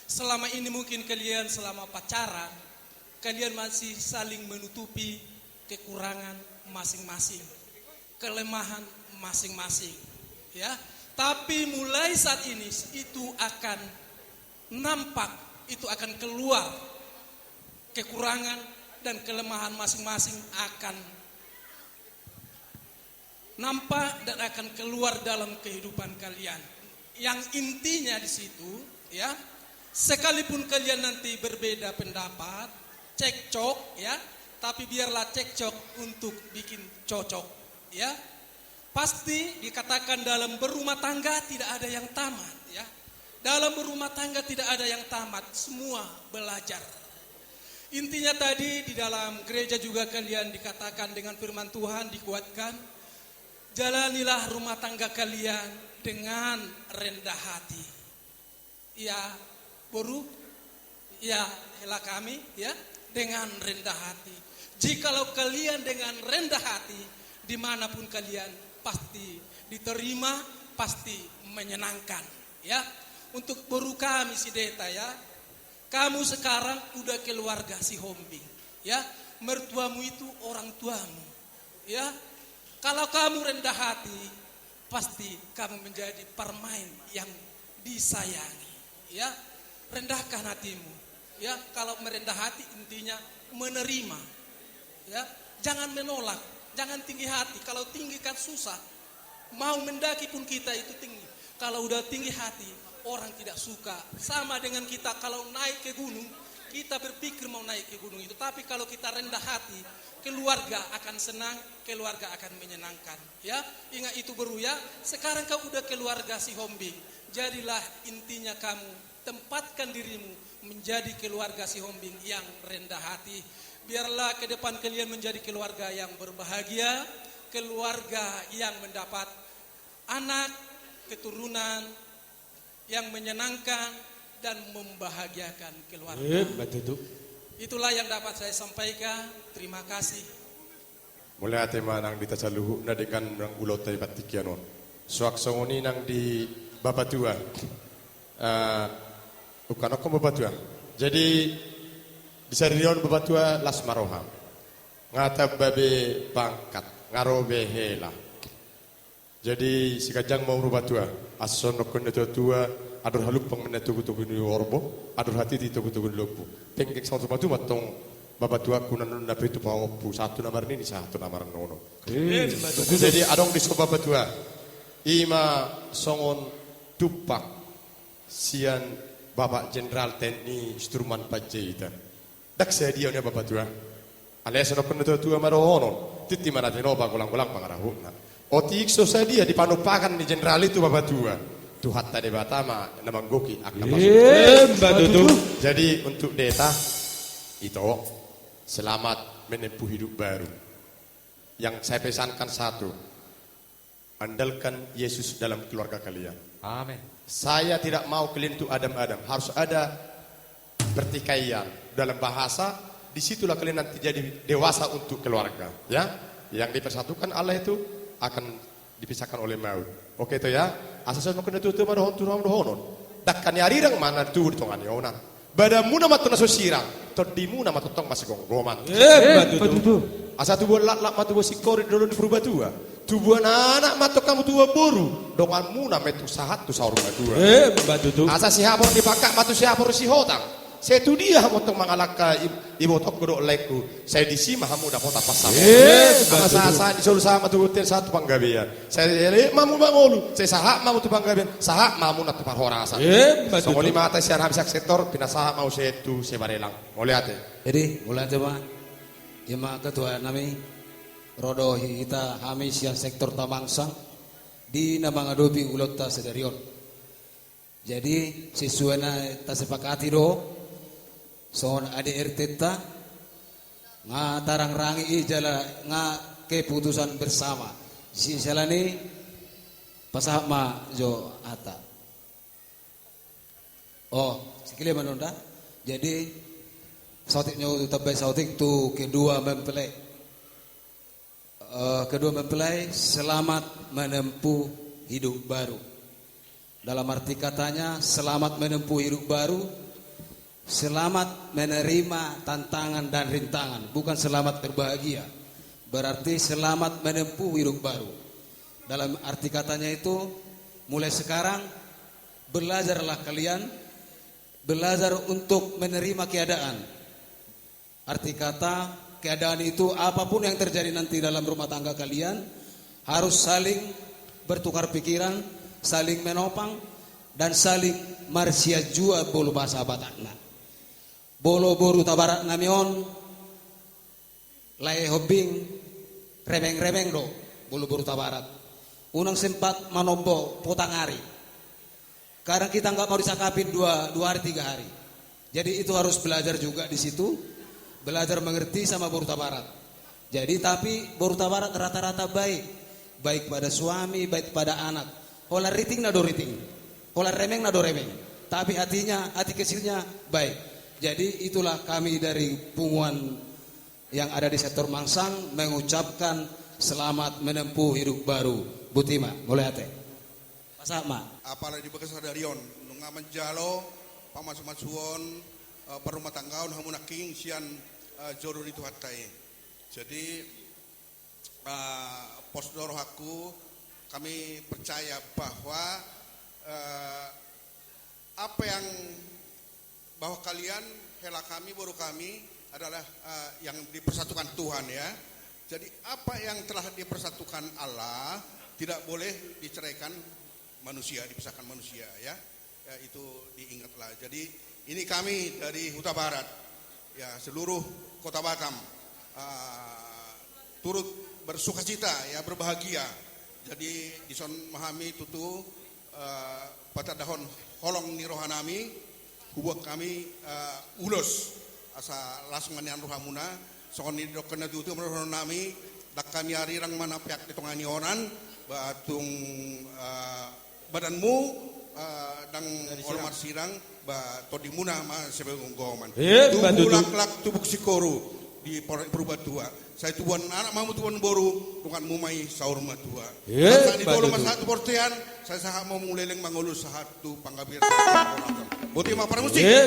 Selama ini mungkin kalian selama pacaran, kalian masih saling menutupi kekurangan masing-masing, kelemahan masing-masing, ya. Tapi mulai saat ini itu akan nampak, itu akan keluar kekurangan dan kelemahan masing-masing akan nampak dan akan keluar dalam kehidupan kalian. Yang intinya di situ, ya, sekalipun kalian nanti berbeda pendapat, cekcok, ya, tapi biarlah cekcok untuk bikin cocok, ya. Pasti dikatakan dalam berumah tangga tidak ada yang tamat, ya. Dalam berumah tangga tidak ada yang tamat, semua belajar. Intinya tadi di dalam gereja juga kalian dikatakan dengan firman Tuhan dikuatkan, jalanilah rumah tangga kalian dengan rendah hati. Ya, Boru, ya, hela kami, ya, dengan rendah hati. Jikalau kalian dengan rendah hati, dimanapun kalian pasti diterima, pasti menyenangkan, ya. Untuk Boru kami si Deta, ya, kamu sekarang udah keluarga si Hombing, ya. Mertuamu itu orang tuamu, ya. Kalau kamu rendah hati, pasti kamu menjadi permain yang disayangi, ya. Rendahkan hatimu, ya. Kalau merendah hati intinya menerima, ya. Jangan menolak, jangan tinggi hati. Kalau tinggi kan susah. Mau mendaki pun kita itu tinggi. Kalau udah tinggi hati, orang tidak suka. Sama dengan kita kalau naik ke gunung, kita berpikir mau naik ke gunung itu. Tapi kalau kita rendah hati, keluarga akan senang, keluarga akan menyenangkan, ya. Ingat itu Boru, ya. Sekarang kau udah keluarga si Hombing. Jadilah intinya kamu tempatkan dirimu menjadi keluarga si Hombing yang rendah hati. Biarlah ke depan kalian menjadi keluarga yang berbahagia, keluarga yang mendapat anak, keturunan yang menyenangkan dan membahagiakan keluarga. Itulah yang dapat saya sampaikan. Terima kasih. Mulai ate manang ditasaluhu na dengan nang ulot tay patikianon. Suak songoni nang di Bapak Tua. Bukan aku Bapak Tua. Jadi di Sarion Bapak Tua las maroham. Ngata babe pangkat, ngarobe hela. Jadi si kajang mau Bapak Tua. Ason nokon tua adur haluk pang menetugu-tugu ni orbo, adur hati di tugu-tugu lopu. Tengkek sama Bapak Tua matong Bapak Tua kunan na itu pangopu satu nomor ini satu nomor nono. Jadi adong di Bapak Tua. Ima songon tupak sian Bapak Jenderal TNI Instruman Panjaitan. Dak saya dia nya Bapak Tua. Alias no tua marohono. Titi mana tinoba gulang-gulang pangarahuna. Otik so saya dia dipanupakan di jenderal itu Bapak Tua. Tuhat tadi batama namang goki akan masuk. Jadi untuk Deta itu selamat menempuh hidup baru. Yang saya pesankan satu, andalkan Yesus dalam keluarga kalian. Amin. Saya tidak mau kalian itu adam-adam. Harus ada pertikaian dalam bahasa. Disitulah kalian nanti jadi dewasa untuk keluarga. Ya, yang dipersatukan Allah itu akan dipisahkan oleh maut. Oke itu ya. Asal mau kena tutup ada hontur honon. Dakkan yarirang mana tu di tongan yona. Badamu nama tu nasosirang. Todimu nama tu tong masih gonggoman. Betul. Asal tu buat lak matu si kori dulu di berubah tua. Tu buat anak matu kamu tua boru. Donganmu nama tu sahat tu sahur tua. Betul. Asal si hapor dipakak matu si hapor si hotang. Saya tu dia motong mangalaka ibu tok godok leku. Saya di sini mahamu dapat apa sama. Asa di solu sama tu hotel satu panggabean. Saya mamu bangolu. Saya sahak mamu tu panggabean. Sahak mamu nak tu parhorasa. So muli mata sian habis sektor pina sahak mau setu sebarelang. Mulai ate. Jadi mulai coba. Ima ketua nami rodo hita kami sian sektor Tamangsang di nama ngadopi ulot ta sedarion. Jadi sesuai ta sepakati do. Son ade RT ta nga tarang rangi ijala nga keputusan bersama si jalani pasama jo ata. Oh, sikile manonda. Jadi sautik nyo tabay sautik tu kedua mempelai selamat menempuh hidup baru. Dalam arti katanya selamat menempuh hidup baru Selamat menerima tantangan dan rintangan, bukan selamat berbahagia. Berarti selamat menempuh hidup baru. Dalam arti katanya itu, mulai sekarang belajarlah kalian, belajar untuk menerima keadaan. Arti kata keadaan itu apapun yang terjadi nanti dalam rumah tangga kalian, harus saling bertukar pikiran, saling menopang, dan saling marsia jua bolu bahasa batakna. Bolo boru tabarat namion lae hobing remeng-remeng do bolo boru tabarat. Unang sempat manombo potangari. Karena kita nggak mau disakapin dua hari 3 hari. Jadi itu harus belajar juga di situ, belajar mengerti sama boru tabarat. Jadi tapi boru tabarat rata-rata baik pada suami, baik pada anak. Hola riting na do riting, hola remeng na do remeng. Tapi hati kecilnya baik. Jadi itulah kami dari Punguan yang ada di sektor Mangsang mengucapkan selamat menempuh hidup baru. Butima, mulai ate. Pasama. Apalagi di bekas Darion, nunga menjalo, pamas-masuon, perumah tanggaun hamuna king sian jodoh itu hatai. Jadi posdoro aku kami percaya bahwa apa yang bahwa kalian, hela kami, baru kami adalah yang dipersatukan Tuhan ya. Jadi apa yang telah dipersatukan Allah tidak boleh diceraikan manusia, dipisahkan manusia ya. Itu diingatlah. Jadi ini kami dari Huta Barat ya, seluruh Kota Batam turut bersukacita ya, berbahagia. Jadi dison memahami tutu pada dahon holong ni rohanami hubak kami ulos asa langsung manian rohamuna sokoni dokena tutu menurut nami dak kami hari rang mana pihak ditongani oran batung badanmu dan hormat sirang ba todimuna ma sebagai goman tubulak lak tubuk sikoru di perubat tua saya tuan anak mamu tuan boru tukan mumai saur matua di tolong mas satu portian saya sahak mau muleleng mangulus satu panggabir Buti ma para musik